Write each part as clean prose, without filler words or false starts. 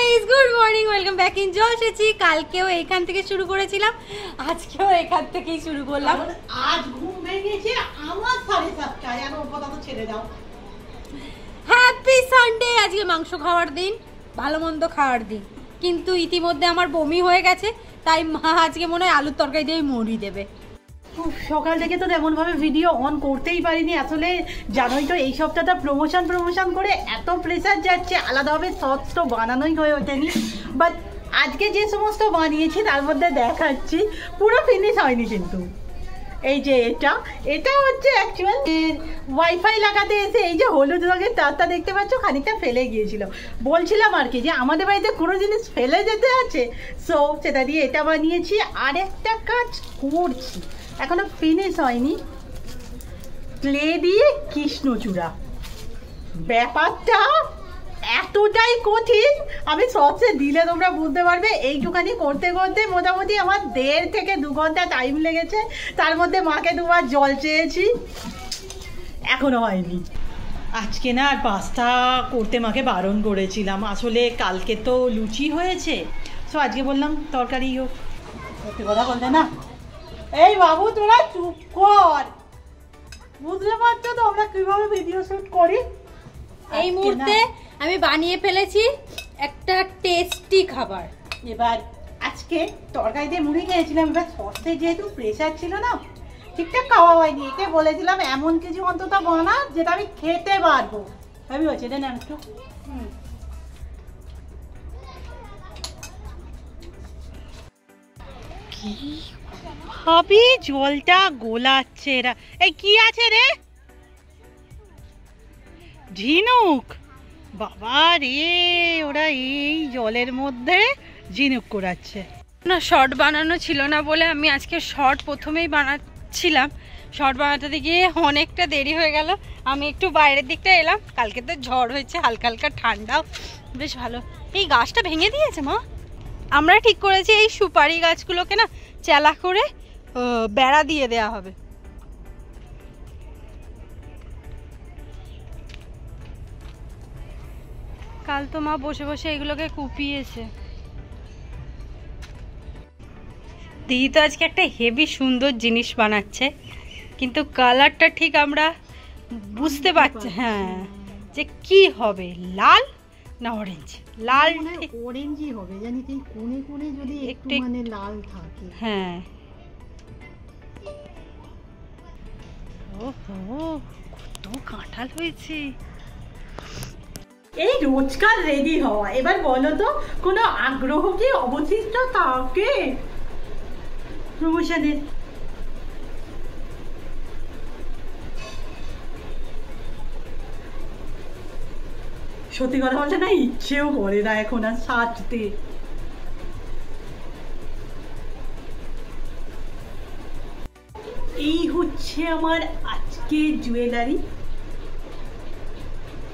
Guys, good morning, welcome back in জলসেচি। কালকেও এইখান থেকে শুরু করেছিলাম, আজকেও এখান থেকেই শুরু করলাম। আজ ঘুম ভেঙেছে আমার 7:30টায়, আর ওর কথা তো ছেড়ে দাও। Happy Sunday. আজকে মাংস খাওয়ার দিন, ভালো মন্দ খাওয়ার দিন, কিন্তু ইতিমধ্যে আমার বমি হয়ে গেছে, তাই মা আজকে মনে হয় আলুর তরকারি দিয়ে মরি দেবে। সকাল থেকে তো তেমন ভাবে ভিডিও অন করতেই পারিনি। আসলে জানোই তো এই সপ্তাহটা প্রমোশন করে এত প্রেসার যাচ্ছে, আলাদাভাবে শর্টস তো বানানোই হয়ে ওঠেনি। বাট আজকে যে সমস্ত বানিয়েছি তার মধ্যে দেখাচ্ছি, পুরো ফিনিশ হয়নি কিন্তু। এই যে এটা হচ্ছে অ্যাকচুয়াল ওয়াইফাই লাগাতে এসে এই যে হলুদ রঙের তারটা দেখতে পাচ্ছ, খানিকটা ফেলে গিয়েছিল। বলছিলাম আর কি যে আমাদের বাড়িতে কোনো জিনিস ফেলে যেতে আছে, সো সেটা দিয়ে এটা বানিয়েছি। আর একটা কাজ করছি, এখনো ফিনিশ হয়নি, ক্লে দিয়ে কৃষ্ণচূড়া। ব্যাপারটা এতটাই কঠিন, আমি শর্টসে দিলে তোমরা বুঝতে পারবে। এইটুখানি করতে করতে মোটামুটি আমার 1.5 থেকে 2 ঘন্টা টাইম লেগেছে। তার মধ্যে মাকে 2বার জল চেয়েছি, এখনো হয়নি। আজকে না আর পাস্তা করতে মাকে বারণ করেছিলাম, আসলে কালকে তো লুচি হয়েছে, সো আজকে বললাম তরকারি হোক। সত্যি কথা বলতে না, এই বাবু তোরা চুপ কর, বুঝতে পারছো তো আমরা কিভাবে ভিডিও শুট করি। এই মুহূর্তে আমি বানিয়ে ফেলেছি একটা টেস্টি খাবার। এবার আজকে তরকারিতে মুড়ি খেয়েছিলাম, এবার সর্ষে যেহেতু প্রেশার ছিল না, ঠিকঠাক খাওয়া হয়নি। একে বলেছিলাম এমন কিছু অন্তত বানা যেটা আমি খেতে পারবো। ভাবি হচ্ছে দেন একটু। কি ভাবি জলটা গোলাচ্ছে এরা। এই কি আছে রে? ঝিনুক। বাবা রে, ওরা এই জলের মধ্যে ঝিনুক কুড়াচ্ছে। না, শর্ট বানানো ছিল না বলে আমি আজকে শর্ট প্রথমেই বানাচ্ছিলাম। শর্ট বানাতে গিয়ে অনেকটা দেরি হয়ে গেল, আমি একটু বাইরের দিকটা এলাম। কালকে তো ঝড় হয়েছে, হালকা হালকা ঠান্ডাও বেশ ভালো। এই গাছটা ভেঙে দিয়েছে মা। আমরা ঠিক করেছি এই সুপারি গাছগুলোকে না চেলা করে বেড়া দিয়ে দেওয়া হবে। কাল তো মা বসে বসে এগুলোকে কুপিয়েছে। দিদি তো আজকে একটা হেভি সুন্দর জিনিস বানাচ্ছে, কিন্তু কালারটা ঠিক আমরা বুঝতে পারছি হ্যাঁ যে কি হবে, লাল না অরেঞ্জ। লাল অরেঞ্জই হবে জানি, এই কোণে কোণে যদি একটু মানে লাল থাকে। হ্যাঁ, ওহো কত কাঁঠাল হয়েছে। এই রোজকার রেডি হওয়া, এবার বলো তো কোনো আগ্রহ কি অবশিষ্ট থাকে প্রমোশনের? সত্যি কথা বলতে না, ইচ্ছেও করে না এখন আর সাজতে। এই হচ্ছে আমার আজকে জুয়েলারি।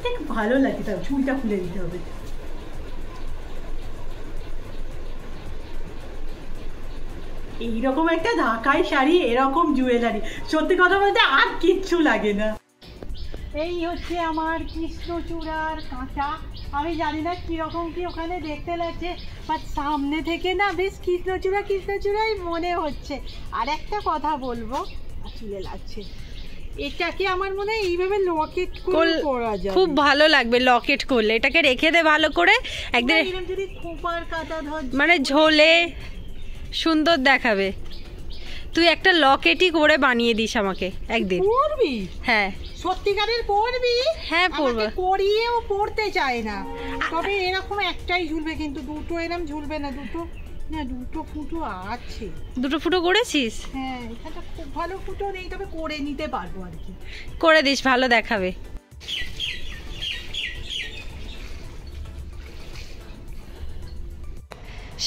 দেখ ভালো লাগে, তার চুলটা খুলে দিতে হবে। এইরকম একটা ঢাকাই শাড়ি, এরকম জুয়েলারি, সত্যি কথা বলতে আর কিচ্ছু লাগে না। এই হচ্ছে আমার কৃষ্ণচূড়ার কাঁটা। আমি জানি না কিরকম কি ওখানে দেখতে লাগছে, বাট সামনে থেকে না বেশ কৃষ্ণচূড়াই মনে হচ্ছে। আর একটা কথা বলবো, চুলে লাগছে, এটাকে আমার মনে হয় এইভাবে লকেট করে পরা যায়, খুব ভালো লাগবে লকেট করলে। এটাকে রেখে দে ভালো করে, একদিন যদি খোপার কাটা ধর মানে ঝোলে সুন্দর দেখাবে। তুই একটা লকেটই করে বানিয়ে দিস আমাকে একদিন। পরবি? হ্যাঁ সত্যিকারের পরবি? হ্যাঁ পরবো। করিয়েও পড়তে চায় না, তবে এরকম একটাই ঝুলবে, কিন্তু দুটো এরকম ঝুলবে না। দুটো ফুটো আছে। দুটো ফুটো করেছিস? হ্যাঁ, এখানটা খুব ভালো ফুটো নেই, তবে করে নিতে পারবো আর কি। করে দিস, ভালো দেখাবে।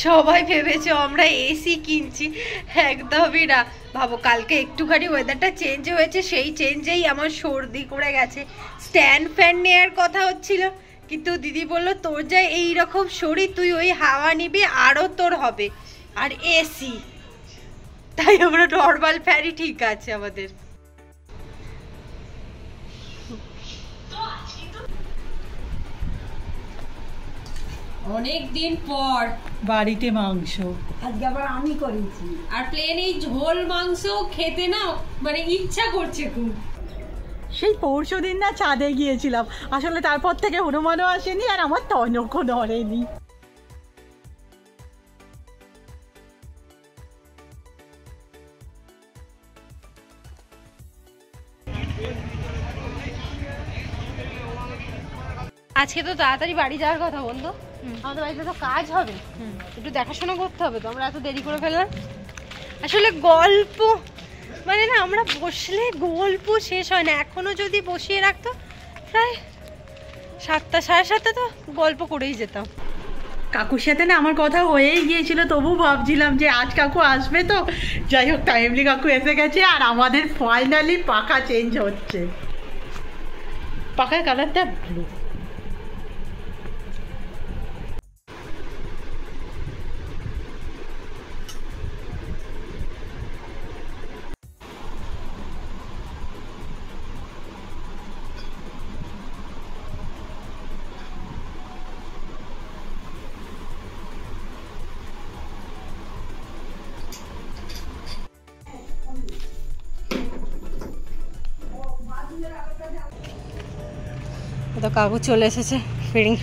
সবাই ভেবেছো আমরা এসি কিনছি, একদমই না। ভাবো কালকে একটুখানি ওয়েদারটা চেঞ্জ হয়েছে, সেই চেঞ্জেই আমার সর্দি করে গেছে। স্ট্যান্ড ফ্যান নেওয়ার কথা হচ্ছিল, কিন্তু দিদি বললো তোর যা এইরকম শরীর, তুই ওই হাওয়া নিবি আরও তোর হবে, আর এসি, তাই আমরা নর্মাল ফ্যানই ঠিক আছে আমাদের। অনেক দিন পর বাড়িতে মাংস, আজকে আবার আমি করেছি। আর প্লেন এই ঝোল মাংস খেতে না মানে ইচ্ছা করছে খুব। সেই পরশু দিন না ছাদে গিয়েছিলাম, আসলে তারপর থেকে হনুমানও আসেনি আর আমার তনকও নড়েনি। আজকে তো তাড়াতাড়ি বাড়ি যাওয়ার কথা বন্ধু, আমাদের বাড়িতে তো কাজ হবে, একটু দেখাশোনা করতে হবে, তো আমরা এত দেরি করে ফেললাম। আসলে গল্প মানে না, আমরা বসলে গল্প শেষ হয় না। এখনো যদি বসিয়ে রাখতো প্রায় 7টা 7:30 তো গল্প করেই যেতাম। কাকুর সাথে না আমার কথা হয়েই গিয়েছিল, তবু ভাবছিলাম যে আজ কাকু আসবে তো। যাই হোক, টাইমলি কাকু এসে গেছে আর আমাদের ফাইনালি পাখা চেঞ্জ হচ্ছে। পাখার কালারটা ব্লু। তো কাকু চলে এসেছে ফিরিং।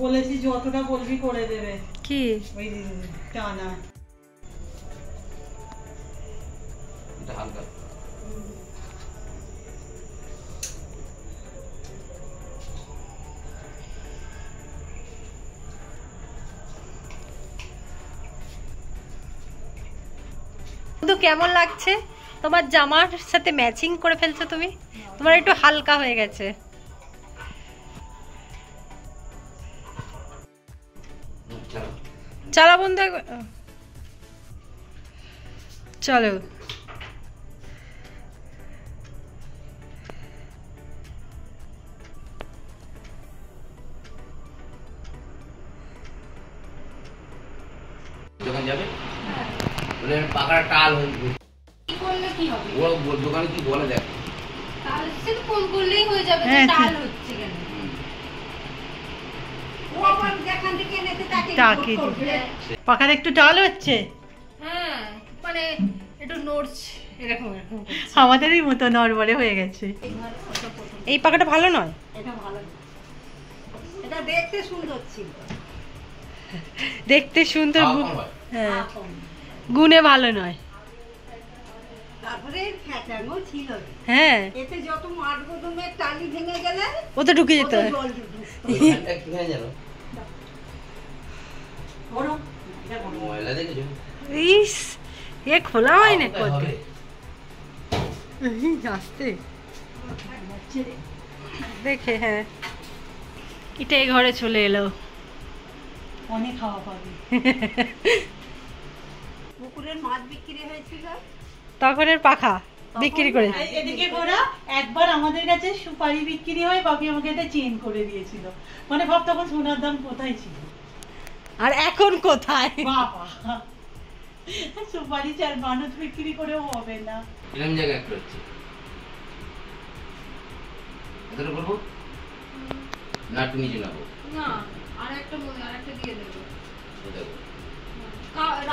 বলেছি যতটা বলবি করে দেবে। কি ওই টানা হালকা তো কেমন লাগছে? তোমার জামার সাথে ম্যাচিং করে ফেলছো তুমি, তোমার একটু হালকা হয়ে গেছে। চালা বন্ধু, চলো। দোকান যাবে বলে পাকার টাল হয়ে কি করলে কি হবে? ও দোকানে কি বলে দেখ, তাহলে সে ফোন করলেই হয়ে যাবে, হ্যাঁ, যে টাল হচ্ছে কেন। ও আবার যেখান থেকে এনেছে তাকে তাকে ভোট করবে। পাখার একটু টাল হচ্ছে। হ্যাঁ মানে একটু নড়ছে এরকম এরকম। আমাদেরই মতো নড়বড়ে হয়ে গেছে। এই পাখাটা ভালো নয়, এটা ভালো না। এটা দেখতে সুন্দর ছিল। দেখতে সুন্দর, খাওয়া কম হয়। হ্যাঁ গুণে ভালো নয়। তারপরে ফ্যাটানো ছিল। হ্যাঁ এতে যত মাঠ গোদমের টালি ভেঙে গেলে ও তো ঢুকে যেত। কত জল ঢুকতো। ওইখানটা কি হয়ে গেল বড় ময়লা দেখেছো ইস এ খোলা হয় না কত হবে। আসতে দেখে। হ্যাঁ এটা এই ঘরে চলে এলো। অনেক খাওয়া পাবে। পুকুরের মাছ বিক্রি হয়েছিল। তখন এর পাখা বিক্রি করে এদিকে ঘোরা একবার আমাদের কাছে সুপারি বিক্রি হয়, বাকি আমাকে এটা চেঞ্জ করে দিয়েছিল। মানে ভাব তখন সোনার দাম কোথায় ছিল আর এখন কোথায়। বাবা, সুপারি চার মানুষ বিক্রি করেও হবে না। এরকম জায়গা একটা হচ্ছে এতটা করবো না, একটু নিচে নেবো। না আরেকটা মনে আরেকটা দিয়ে দেব। দেখো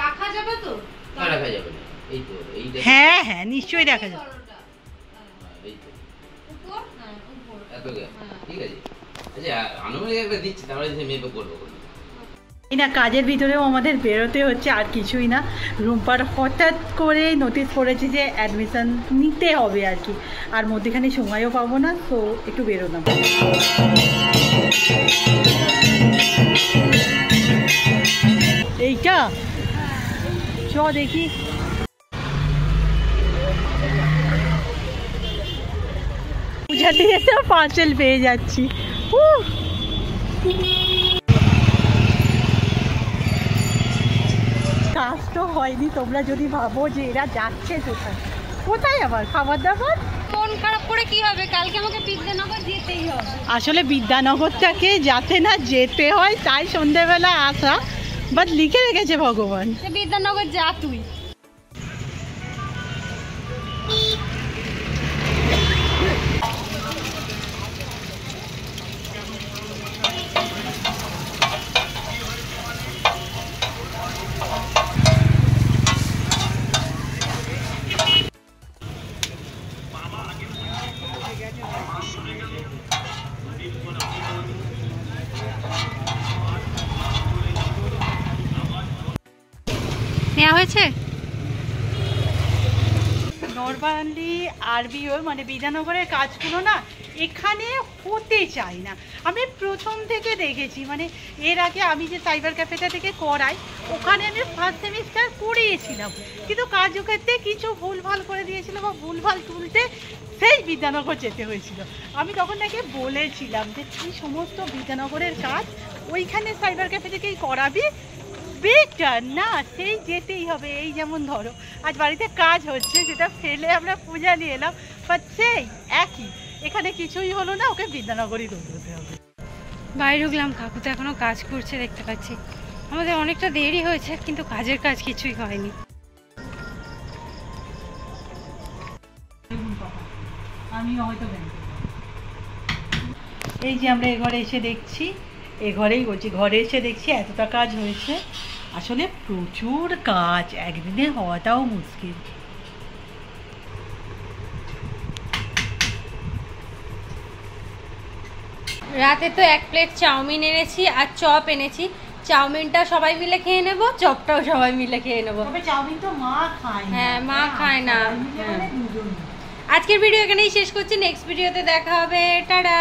রাখা যাবে তো? না রাখা যাবে না, এই তো এইটা। হ্যাঁ হ্যাঁ নিশ্চয়ই দেখা যাবে। এই তো উপর? হ্যাঁ উপর। এত ঠিক আছে। আচ্ছা আনুমানিক একটা দিচ্ছি, তাহলে সে মেপে করবো। এই না কাজের ভিতরেও আমাদের বেরোতে হচ্ছে, আর কিছুই না। রুম্পার হঠাৎ করে নোটিস করেছি যে অ্যাডমিশন নিতে হবে আর কি, আর মধ্যেখানে সময়ও পাবো না, তো একটু বেরোলাম। এইটা চ দেখি। পূজা দিয়ে তো পার্সেল পেয়ে যাচ্ছি। কাজ তো হয়নি, তোমরা যদি ভাবো যে এরা যাচ্ছে কোথায় কোথায় আবার খাবার দাবার। মন খারাপ করে কি হবে, কালকে আমাকে বিদ্যানগর যেতেই হবে। আসলে বিদ্যানগরটাকে যাতে না যেতে হয় তাই সন্ধ্যেবেলা আসা, বাট লিখে রেখেছে ভগবান। বিদ্যানগর যা তুই। নেওয়া হয়েছে নরমালি আরবিও মানে বিধাননগরের কাজগুলো না এখানে হতে চায় না। আমি প্রথম থেকে দেখেছি, মানে এর আগে আমি যে সাইবার ক্যাফেটা থেকে করাই ওখানে আমি ফার্স্ট সেমিস্টার করিয়েছিলাম, কিন্তু কার্যক্ষেত্রে কিছু ভুলভাল করে দিয়েছিল বা ভুলভাল তুলতে সেই বিদ্যানগর যেতে হয়েছিল। আমি তখন নাকি বলেছিলাম যে তুই সমস্ত বিদ্যানগরের কাজ ওইখানে সাইবার ক্যাফে থেকেই করাবি, বেটার না সেই যেতেই হবে। এই যেমন ধরো আজ বাড়িতে কাজ হচ্ছে, সেটা ফেলে আমরা পূজা নিয়ে এলাম, বাট সেই একই এখানে কিছুই হলো না, ওকে বিদ্যানগরই দৌড়তে হবে। বাইরে ঢুকলাম, কাকু তো এখনো কাজ করছে দেখতে পাচ্ছি। আমাদের অনেকটা দেরি হয়েছে কিন্তু কাজের কাজ কিছুই হয়নি। আমি হয়তো এই যে আমরা এ ঘরে এসে দেখছি, এ ঘরেই বলছি, ঘরে এসে দেখছি এতটা কাজ হয়েছে। আসলে প্রচুর কাজ, একদিনে হওয়াটাও মুশকিল। রাতে তো 1 প্লেট চাউমিন এনেছি আর চপ এনেছি। চাউমিনটা সবাই মিলে খেয়ে নেব, চপটাও সবাই মিলে খেয়ে নেব। তবে চাউমিন তো মা খায় না। হ্যাঁ, মা খায় না। দুজন। আজকের ভিডিও এখানেই শেষ করছি, নেক্সট ভিডিওতে দেখা হবে, টাটা।